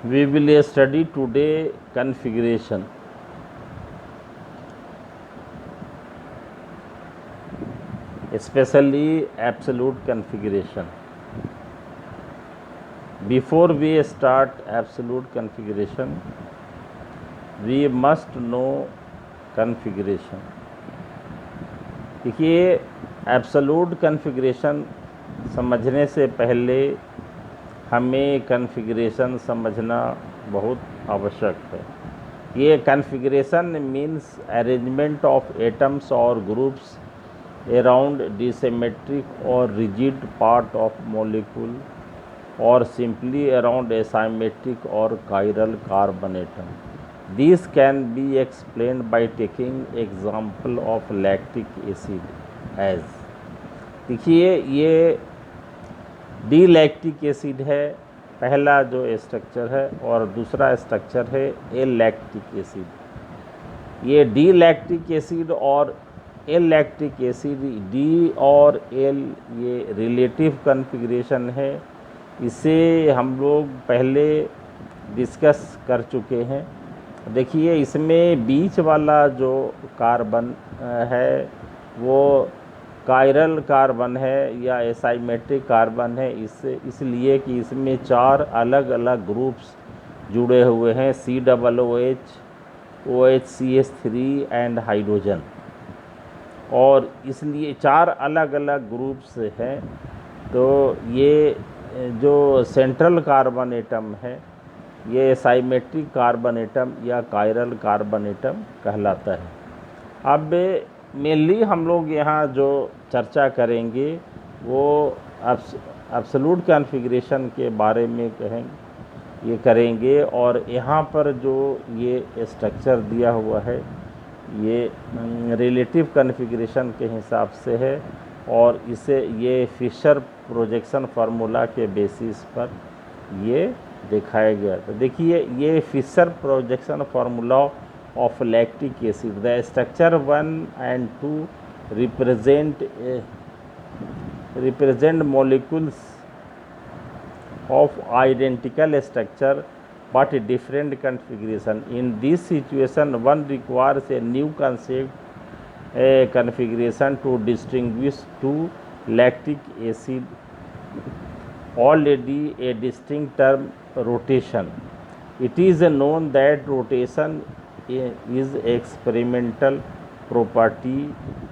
We will study today configuration. Especially absolute configuration. Before we start absolute configuration, we must know configuration. देखिए, absolute configuration समझने से पहले हमें configuration समझना बहुत आवश्यक है। ये configuration means arrangement of atoms और groups around disymmetric or rigid part of molecule or simply around asymmetric or chiral carbon atom. These can be explained by taking example of lactic acid as, देखिए ये D lactic acid है, पहला जो structure है, और दूसरा structure है L lactic acid. ये डी लैक्टिक एसिड और एल लैक्टिक एसिड, डी और एल ये रिलेटिव कॉन्फ़िगरेशन है। इसे हम लोग पहले डिस्कस कर चुके हैं। देखिए, इसमें बीच वाला जो कार्बन है वो कायरल कार्बन है या एसाइमेट्रिक कार्बन है, इसलिए कि इसमें 4 अलग अलग ग्रुप्स जुड़े हुए हैं, COOH, OHCH3 एंड हाइड्रोजन, और इसलिए 4 अलग अलग ग्रुप्स हैं। तो ये जो सेंट्रल कार्बन एटम है ये एसाइमेट्रिक कार्बन एटम या कायरल कार्बन एटम कहलाता है। अब मेनली हम लोग यहाँ जो चर्चा करेंगे वो एब्सोल्यूट कॉन्फ़िगरेशन के बारे में करेंगे। और यहाँ पर जो ये स्ट्रक्चर दिया हुआ है ये रिलेटिव कॉन्फ़िगरेशन के हिसाब से है, और इसे ये फिशर प्रोजेक्शन फार्मूला के बेसिस पर ये दिखाया गया। तो देखिए, ये Fisher projection formula of lactic acid, the structure 1 and 2 represent molecules of identical structure but different configuration. In this situation, one requires a new concept, a configuration to distinguish two lactic acid. Already a distinct term, rotation. It is known that rotation is experimental property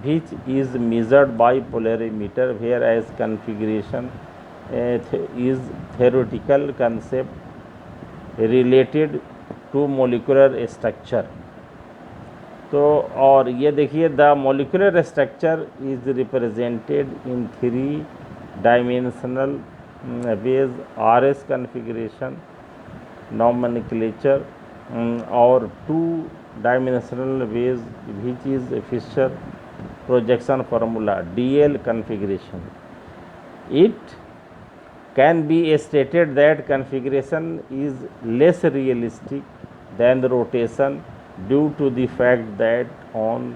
which is measured by polarimeter, whereas configuration is theoretical concept related to molecular structure. तो और ये देखिए, the molecular structure is represented in 3 dimensional wedge, RS configuration nomenclature, और 2 dimensional wedge which is Fisher projection formula, DL configuration. It can be stated that configuration is less realistic than the rotation due to the fact that on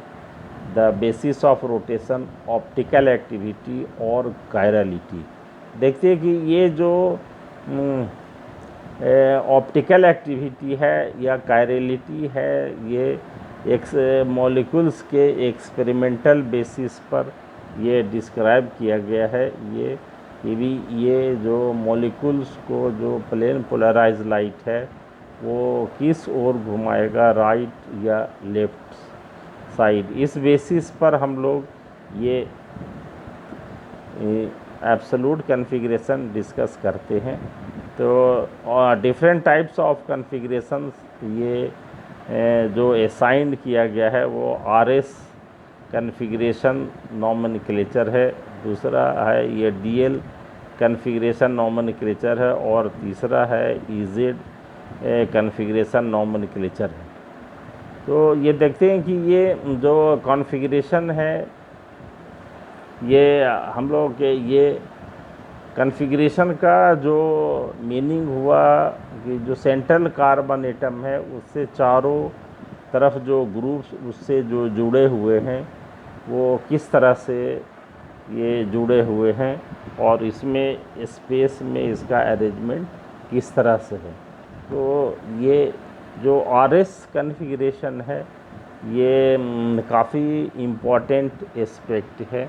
the basis of rotation optical activity और chirality, देखते हैं कि ये जो optical activity है या chirality है ये मॉलिक्यूल्स के एक्सपेरिमेंटल बेसिस पर ये डिस्क्राइब किया गया है। ये जो मॉलिक्यूल्स को जो प्लेन पोलराइज लाइट है वो किस ओर घुमाएगा, राइट या लेफ्ट साइड, इस बेसिस पर हम लोग ये एब्सोल्यूट कॉन्फ़िगरेशन डिस्कस करते हैं। तो डिफरेंट टाइप्स ऑफ कॉन्फ़िगरेशन ये जो असाइन किया गया है वो RS कॉन्फ़िगरेशन नॉमेनक्लेचर है, दूसरा है ये DL कॉन्फ़िगरेशन नॉमेनक्लेचर है, और तीसरा है EZ कॉन्फ़िगरेशन नॉमेनक्लेचर है। तो ये देखते हैं कि ये जो कॉन्फ़िगरेशन है ये हम लोग के ये कॉन्फ़िगरेशन का जो मीनिंग हुआ कि जो सेंट्रल कार्बन एटम है उससे चारों तरफ जो ग्रुप्स उससे जो जुड़े हुए हैं वो किस तरह से ये जुड़े हुए हैं, और इसमें स्पेस में इसका अरेंजमेंट किस तरह से है। तो ये जो RS कॉन्फ़िगरेशन है ये काफ़ी इम्पॉर्टेंट एस्पेक्ट है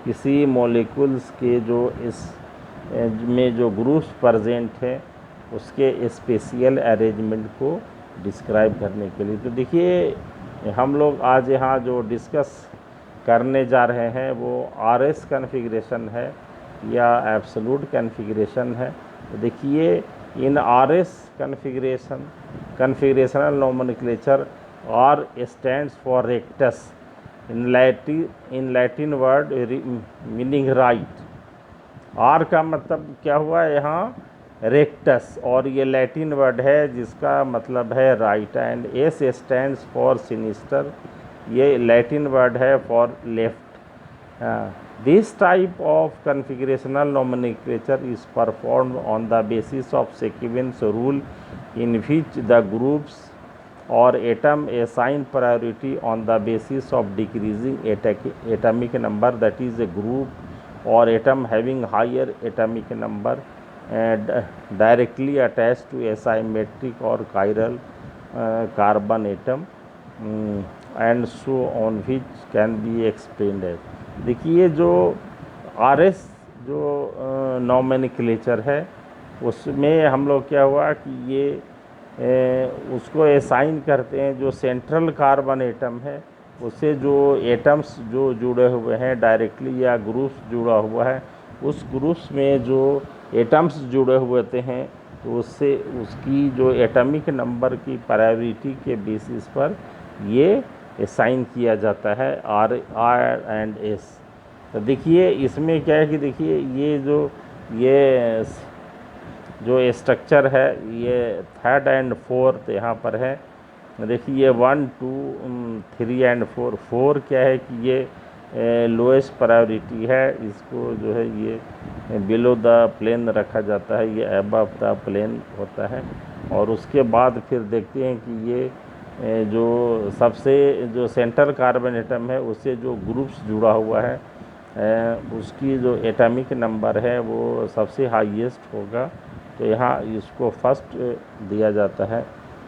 किसी मॉलिक्यूल्स के जो इस में जो ग्रुप्स प्रेजेंट है उसके स्पेशियल अरेंजमेंट को डिस्क्राइब करने के लिए। तो देखिए हम लोग आज यहाँ जो डिस्कस करने जा रहे हैं वो RS कॉन्फ़िगरेशन है या एब्सोल्यूट कॉन्फ़िगरेशन है। तो देखिए इन RS configuration configurational nomenclature R stands for rectus in Latin word meaning right। R का मतलब क्या हुआ यहाँ रेक्टस, और ये लैटिन वर्ड है जिसका मतलब है right. And S stands for sinister, ये लैटिन वर्ड है for left. This type of configurational nomenclature is performed on the basis of sequence rule in which the groups or atom assign priority on the basis of decreasing atomic number, that is a group or atom having higher atomic number and directly attached to asymmetric or chiral carbon atom and so on, which can be explained as। देखिए जो RS जो nomenclature है उसमें हम लोग क्या हुआ कि ये उसको असाइन करते हैं जो सेंट्रल कार्बन एटम है उससे जो एटम्स जो जुड़े हुए हैं डायरेक्टली या ग्रुप्स जुड़ा हुआ है उस ग्रुप्स में जो एटम्स जुड़े हुए होते हैं तो उससे उसकी जो एटॉमिक नंबर की प्रायोरिटी के बेसिस पर ये असाइन किया जाता है R एंड S। तो देखिए इसमें क्या है कि देखिए ये जो स्ट्रक्चर है ये 3rd and 4th यहाँ पर है। देखिए ये 1 2 3 एंड 4। 4 क्या है कि ये लोएस्ट प्रायोरिटी है, इसको जो है ये बिलो द प्लेन रखा जाता है, ये अबव द प्लेन होता है। और उसके बाद फिर देखते हैं कि ये जो सबसे जो सेंट्रल कार्बन एटम है उससे जो ग्रुप्स जुड़ा हुआ है उसकी जो एटॉमिक नंबर है वो सबसे हाईएस्ट होगा, तो यहाँ इसको फर्स्ट दिया जाता है।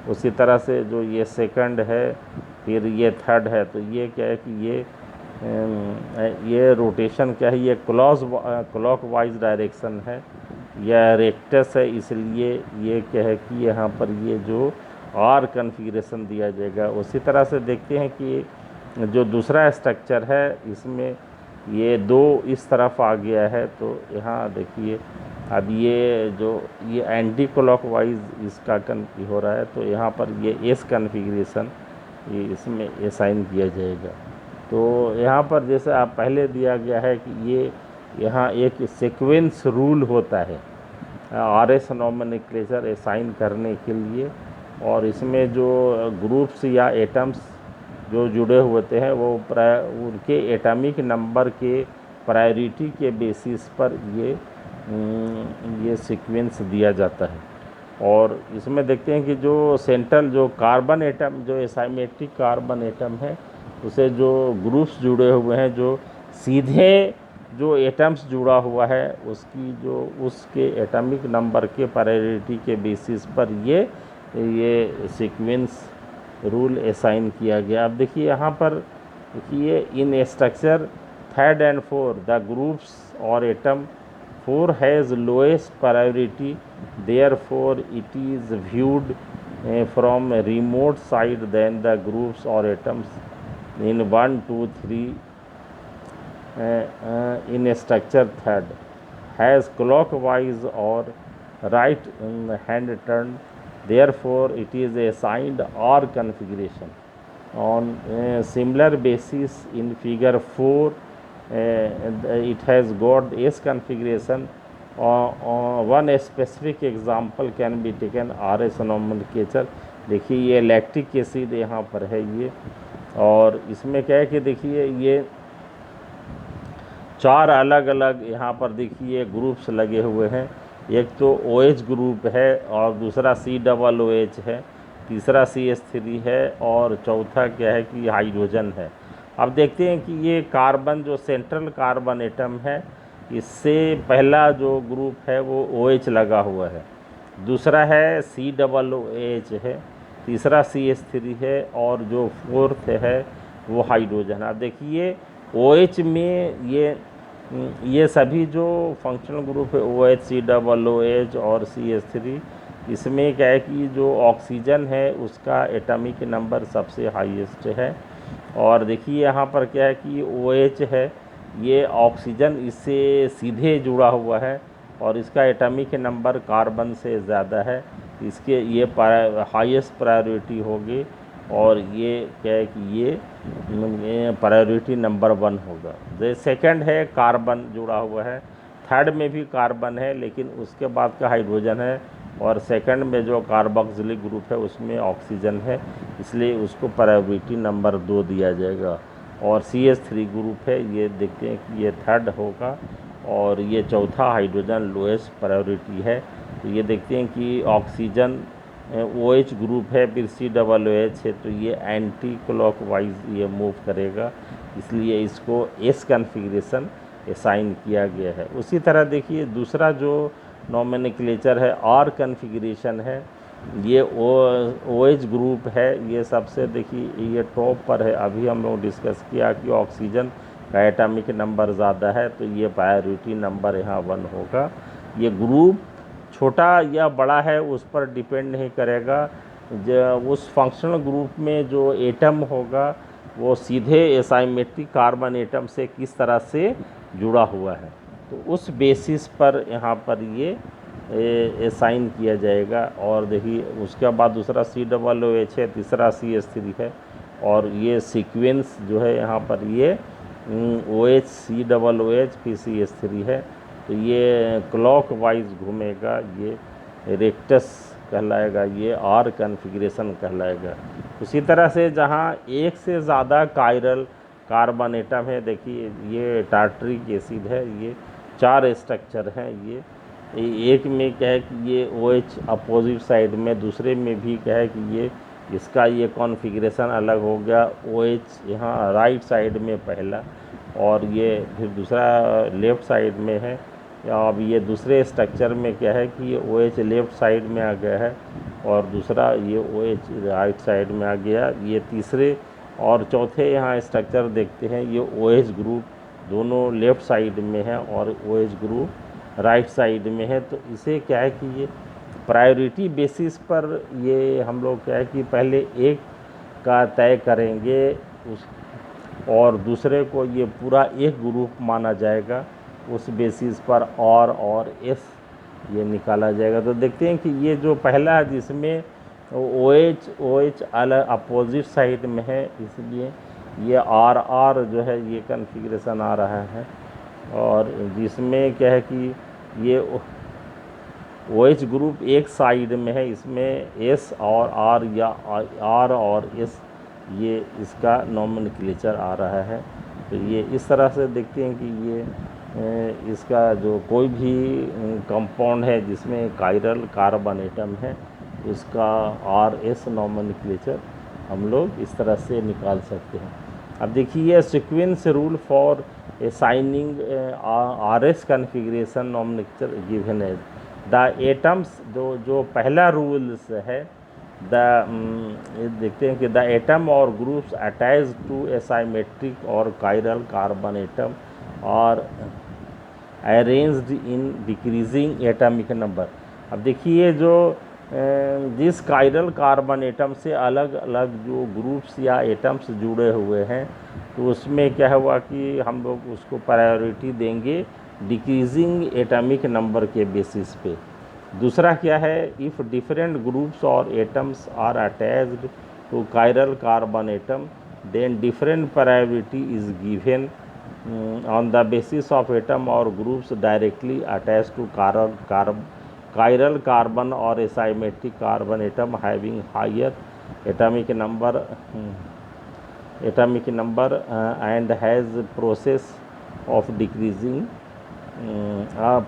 उसी तरह से जो ये सेकंड है फिर ये थर्ड है, तो ये क्या है कि ये रोटेशन क्या है, ये क्लॉकवाइज डायरेक्शन है, यह रेक्टस है, इसलिए ये क्या है कि यहाँ पर ये जो R कॉन्फ़िगरेशन दिया जाएगा। उसी तरह से देखते हैं कि जो दूसरा स्ट्रक्चर है इसमें ये 2 इस तरफ आ गया है, तो यहाँ देखिए अब ये एंटी क्लॉकवाइज इसका हो रहा है, तो यहाँ पर ये S कॉन्फ़िगरेशन ये इसमें असाइन किया जाएगा। तो यहाँ पर जैसे आप पहले दिया गया है कि ये यहाँ एक सीक्वेंस रूल होता है RS नोमेनक्लेचर असाइन करने के लिए, और इसमें जो ग्रुप्स या एटम्स जो जुड़े होते हैं वो उनके एटॉमिक नंबर के प्रायोरिटी के बेसिस पर ये सीक्वेंस दिया जाता है। और इसमें देखते हैं कि जो सेंट्रल जो कार्बन एटम जो एसाइमेट्रिक कार्बन एटम है उसे जो ग्रुप्स जुड़े हुए हैं, जो सीधे जो एटम्स जुड़ा हुआ है उसके एटॉमिक नंबर के प्रायोरिटी के बेसिस पर ये सीक्वेंस रूल असाइन किया गया। अब देखिए यहाँ पर देखिए इन structure 3rd and 4 the groups और atom 4 has lowest priority, therefore it is viewed from a remote side than the groups or atoms in 1 2 3 in structure 3rd has clockwise or right hand turn, therefore it is assigned R configuration। On a similar basis in figure 4 it has got S configuration। one specific example can be taken RS nomenclature। देखिए ये lactic acid यहाँ पर है ये, और इसमें क्या है कि देखिए ये 4 अलग अलग यहाँ पर देखिए ग्रुप्स लगे हुए हैं। एक तो OH ग्रुप है और दूसरा COOH है, तीसरा CH3 है और चौथा क्या है कि हाइड्रोजन है। अब देखते हैं कि ये कार्बन जो सेंट्रल कार्बन एटम है इससे पहला जो ग्रुप है वो OH लगा हुआ है, दूसरा है COOH है, तीसरा CH3 है, और जो फोर्थ है वो हाइड्रोजन। अब देखिए OH में ये सभी जो फंक्शनल ग्रुप है OH, COOH और CH3, इसमें क्या है कि जो ऑक्सीजन है उसका एटॉमिक नंबर सबसे हाईएस्ट है। और देखिए यहाँ पर क्या है कि OH है, ये ऑक्सीजन इससे सीधे जुड़ा हुआ है और इसका एटॉमिक नंबर कार्बन से ज़्यादा है, इसके ये हाईएस्ट प्रायोरिटी होगी। और ये क्या है कि ये प्रायोरिटी नंबर 1 होगा। जो सेकंड है कार्बन जुड़ा हुआ है, थर्ड में भी कार्बन है लेकिन उसके बाद का हाइड्रोजन है, और सेकंड में जो कार्बोक्सिलिक ग्रुप है उसमें ऑक्सीजन है, इसलिए उसको प्रायोरिटी नंबर 2 दिया जाएगा। और CH3 ग्रुप है, ये देखते हैं कि ये थर्ड होगा, और ये चौथा हाइड्रोजन लोएस्ट प्रायोरिटी है। तो ये देखते हैं कि ऑक्सीजन OH ग्रुप है, फिर COOH है, तो ये एंटी क्लॉकवाइज ये मूव करेगा, इसलिए इसको S कॉन्फ़िगरेशन असाइन किया गया है। उसी तरह देखिए दूसरा जो नोमेनक्लेचर है R कॉन्फ़िगरेशन है, ये OH ग्रुप है, ये सबसे देखिए ये टॉप पर है। अभी हम लोग डिस्कस किया कि ऑक्सीजन का एटॉमिक नंबर ज़्यादा है, तो ये प्रायोरिटी नंबर यहाँ 1 होगा। ये ग्रुप छोटा या बड़ा है उस पर डिपेंड नहीं करेगा, जो उस फंक्शनल ग्रुप में जो एटम होगा वो सीधे एसाइमेट्रिक कार्बन एटम से किस तरह से जुड़ा हुआ है, तो उस बेसिस पर यहाँ पर ये असाइन किया जाएगा। और देखिए उसके बाद दूसरा COOH है, तीसरा CH3 है, और ये सीक्वेंस जो है यहाँ पर ये OH, COOH फिर CH3 है, तो ये क्लॉक वाइज घूमेगा, ये रेक्टस कहलाएगा, ये R कॉन्फ़िगरेशन कहलाएगा। उसी तरह से जहाँ एक से ज़्यादा कायरल कार्बन एटम है, देखिए ये टार्टरिक एसिड है, ये 4 स्ट्रक्चर हैं। ये एक में क्या है कि ये OH अपोजिट साइड में, दूसरे में भी क्या है कि ये इसका ये कॉन्फ़िगरेशन अलग हो गया, OH यहाँ राइट साइड में पहला, और ये फिर दूसरा लेफ़्ट साइड में है। अब ये दूसरे स्ट्रक्चर में क्या है कि ये OH लेफ़्ट साइड में आ गया है, और दूसरा ये OH राइट साइड में आ गया। ये तीसरे और चौथे यहाँ स्ट्रक्चर देखते हैं, ये OH ग्रुप दोनों लेफ़्ट साइड में है और OH ग्रुप राइट साइड में है। तो इसे क्या है कि ये प्रायोरिटी बेसिस पर ये हम लोग क्या है कि पहले एक का तय करेंगे उस, और दूसरे को ये पूरा एक ग्रुप माना जाएगा, उस बेसिस पर और S ये निकाला जाएगा। तो देखते हैं कि ये जो पहला है जिसमें OH अलग अपोजिट साइड में है, इसलिए ये R जो है ये कॉन्फ़िगरेशन आ रहा है, और जिसमें क्या है कि ये OH ग्रुप एक साइड में है, इसमें S और R या R और S ये इसका नोमेनक्लेचर आ रहा है। तो ये इस तरह से देखते हैं कि ये इसका जो कोई भी कंपाउंड है जिसमें कायरल कार्बन एटम है उसका RS नोमेनक्लेचर हम लोग इस तरह से निकाल सकते हैं। अब देखिए sequence rule for assigning RS configuration nomenclature given है। द एटम्स जो पहला रूल्स है, देखते हैं कि द एटम और ग्रुप्स अटैच टू एसाइमेट्रिक और कायरल कार्बन एटम और arranged in decreasing atomic number. अब देखिए जो जिस कायरल कार्बन एटम से अलग अलग जो ग्रुप्स या एटम्स जुड़े हुए हैं, तो उसमें क्या हुआ कि हम लोग उसको प्रायोरिटी देंगे डिक्रीजिंग एटॉमिक नंबर के बेसिस पे। दूसरा क्या है, इफ़ डिफरेंट ग्रुप्स और atoms are attached to chiral carbon atom then different priority is given on the basis of atom or groups directly attached to chiral carbon or asymmetric carbon atom having higher atomic number and has process of decreasing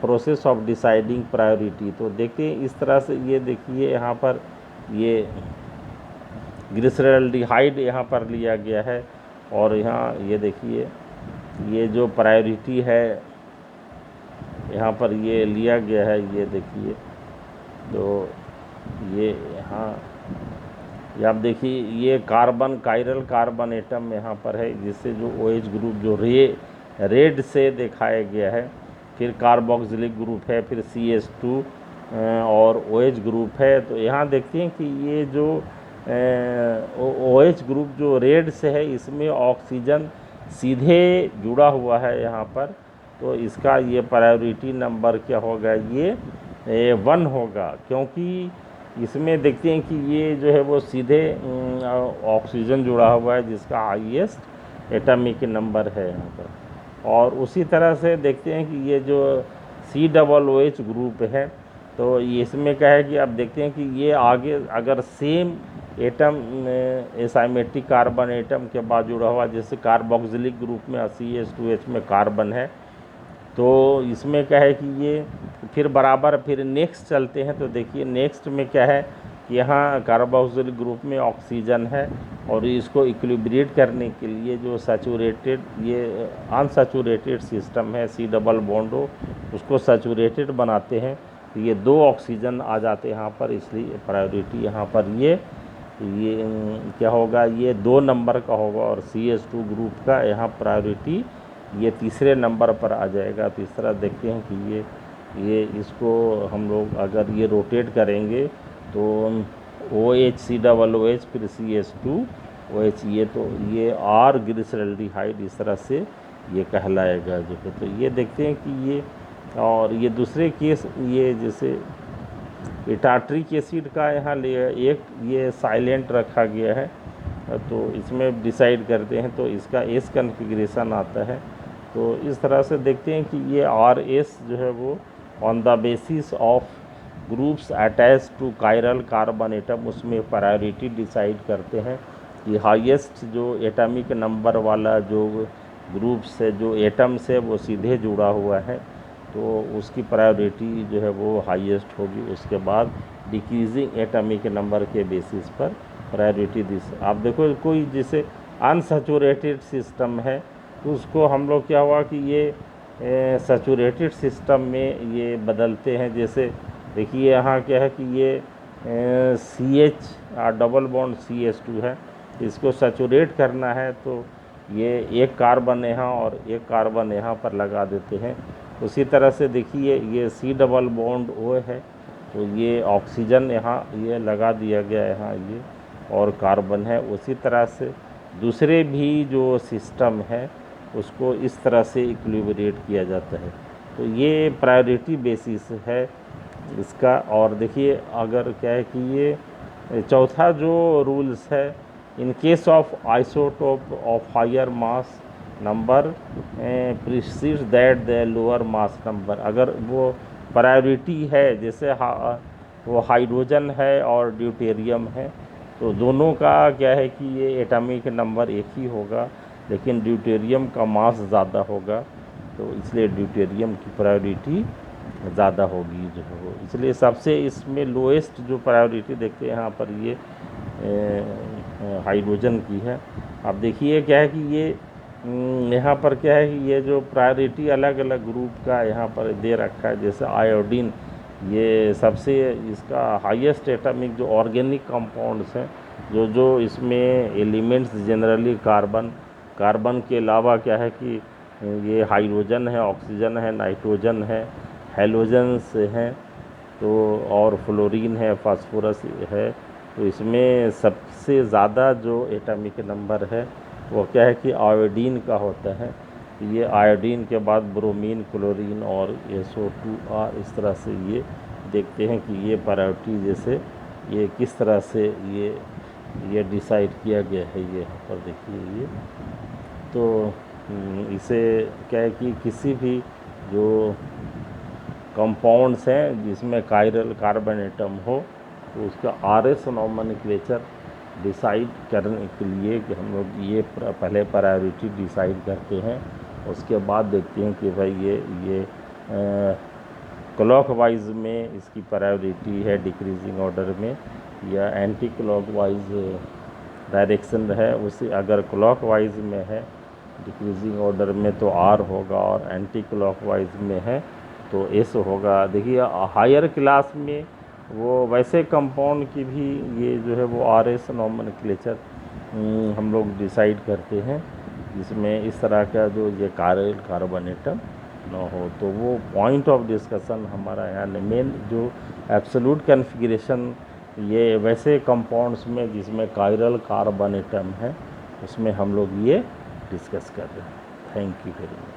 process of deciding priority। तो देखते हैं इस तरह से, ये देखिए यहाँ पर ये ग्लिसरॉल्डिहाइड यहाँ पर लिया गया है, और यहाँ ये देखिए ये जो प्रायोरिटी है यहाँ पर ये लिया गया है, ये देखिए। तो ये यहाँ ये आप देखिए, ये कार्बन कायरल कार्बन एटम यहाँ पर है, जिससे जो OH ग्रुप जो रेड से दिखाया गया है। फिर कार्बोक्सिलिक ग्रुप है, फिर CH2 और OH ग्रुप है। तो यहाँ देखते हैं कि ये जो OH ग्रुप जो रेड से है, इसमें ऑक्सीजन सीधे जुड़ा हुआ है यहाँ पर। तो इसका ये प्रायोरिटी नंबर क्या होगा, ये 1 होगा, क्योंकि इसमें देखते हैं कि ये जो है वो सीधे ऑक्सीजन जुड़ा हुआ है, जिसका हाईएस्ट एटॉमिक नंबर है यहाँ पर। और उसी तरह से देखते हैं कि ये जो COOH ग्रुप है, तो इसमें क्या है कि आप देखते हैं कि ये आगे अगर सेम एटम एसाइमेट्रिक कार्बन एटम के बाद जुड़ा हुआ, जैसे कार्बोक्सिलिक ग्रुप में CH2H में कार्बन है, तो इसमें क्या है कि ये फिर बराबर फिर नेक्स्ट चलते हैं। तो देखिए नेक्स्ट में क्या है कि यहाँ कार्बोक्सिलिक ग्रुप में ऑक्सीजन है, और इसको इक्विलिब्रेट करने के लिए जो सैचुरेटेड ये अनसैचुरेटेड सिस्टम है, C डबल बॉन्ड हो, उसको सैचुरेटेड बनाते हैं। तो ये 2 ऑक्सीजन आ जाते हैं यहाँ पर, इसलिए प्रायोरिटी यहाँ पर ये क्या होगा, ये 2 नंबर का होगा। और CH2 ग्रुप का यहाँ प्रायोरिटी ये तीसरे नंबर पर आ जाएगा। तो इस तरह देखते हैं कि ये इसको हम लोग अगर ये रोटेट करेंगे तो OH COOH फिर CH2OH, ये तो ये R ग्लिसरल्डिहाइड इस तरह से ये कहलाएगा जो है। तो ये देखते हैं कि ये, और ये दूसरे केस ये जैसे टार्ट्रिक एसिड का यहाँ एक ये साइलेंट रखा गया है, तो इसमें डिसाइड करते हैं, तो इसका S कन्फिग्रेशन आता है। तो इस तरह से देखते हैं कि ये RS जो है वो on the basis of groups attach to chiral carbon atom, उसमें प्रायोरिटी डिसाइड करते हैं कि हाईएस्ट जो एटॉमिक नंबर वाला जो ग्रुप्स है, जो एटम्स है, वो सीधे जुड़ा हुआ है, तो उसकी प्रायोरिटी जो है वो हाईएस्ट होगी। उसके बाद डिक्रीजिंग एटॉमिक नंबर के बेसिस पर प्रायोरिटी आप देखो, कोई जैसे अनसैचुरेटेड सिस्टम है, तो उसको हम लोग क्या हुआ कि ये सैचुरेटेड सिस्टम में ये बदलते हैं। जैसे देखिए यहाँ क्या है कि ये CH डबल बॉन्ड CH2 है, इसको सैचुरेट करना है, तो ये एक कार्बन यहाँ और एक कार्बन यहाँ पर लगा देते हैं। उसी तरह से देखिए ये C डबल बॉन्ड O है, तो ये ऑक्सीजन यहाँ ये लगा दिया गया है यहाँ ये, और कार्बन है। उसी तरह से दूसरे भी जो सिस्टम है उसको इस तरह से इक्विलिब्रेट किया जाता है। तो ये प्रायोरिटी बेसिस है इसका। और देखिए अगर क्या है कि ये चौथा जो रूल्स है, in case of isotope of higher mass number precedes that the lower mass number, अगर वो प्रायोरिटी है, जैसे वो हाइड्रोजन है और ड्यूटेरियम है, तो दोनों का क्या है कि ये एटॉमिक नंबर एक ही होगा, लेकिन ड्यूटेरियम का मास ज़्यादा होगा, तो इसलिए ड्यूटेरियम की प्रायोरिटी ज़्यादा होगी जो है वो। इसलिए सबसे इसमें लोएस्ट जो प्रायोरिटी देखते हैं यहाँ पर ये हाइड्रोजन की है। अब देखिए क्या है कि ये यहाँ पर क्या है कि ये जो प्रायोरिटी अलग अलग ग्रुप का यहाँ पर दे रखा है। जैसे आयोडीन, ये सबसे इसका हाईएस्ट एटॉमिक जो ऑर्गेनिक कंपाउंड्स हैं, जो इसमें एलिमेंट्स जनरली कार्बन के अलावा क्या है कि ये हाइड्रोजन है, ऑक्सीजन है, नाइट्रोजन है, हेलोजन्स हैं, तो और फ्लोरीन है, फास्फोरस है। तो इसमें सबसे ज़्यादा जो एटॉमिक नंबर है वो क्या है कि आयोडीन का होता है। ये आयोडीन के बाद ब्रोमीन, क्लोरीन और SO2R, इस तरह से ये देखते हैं कि ये प्रायोरिटी जैसे ये किस तरह से ये डिसाइड किया गया है। ये यहाँ पर देखिए ये, तो इसे क्या है कि किसी भी जो कंपाउंड्स हैं जिसमें कायरल कार्बन एटम हो, तो उसका RS नॉमेनक्लेचर डिसाइड करने के लिए कि हम लोग ये पहले प्रायोरिटी डिसाइड करते हैं। उसके बाद देखते हैं कि भाई ये क्लॉकवाइज में इसकी प्रायोरिटी है डिक्रीजिंग ऑर्डर में, या एंटी क्लॉकवाइज डायरेक्शन है उसे, अगर क्लॉकवाइज में है डिक्रीजिंग ऑर्डर में तो R होगा, और एंटी क्लॉकवाइज में है तो S होगा। देखिए हायर क्लास में वो वैसे कंपाउंड की भी ये जो है वो RS नॉमेनक्लेचर हम लोग डिसाइड करते हैं, जिसमें इस तरह का जो ये कायरल कार्बन एटम न हो। तो वो पॉइंट ऑफ डिस्कशन हमारा यहाँ मेन जो एब्सोल्यूट कॉन्फ़िगरेशन ये वैसे कंपाउंड्स में जिसमें कायरल कार्बन एटम है, उसमें हम लोग ये डिस्कस कर रहे हैं। Thank you very much.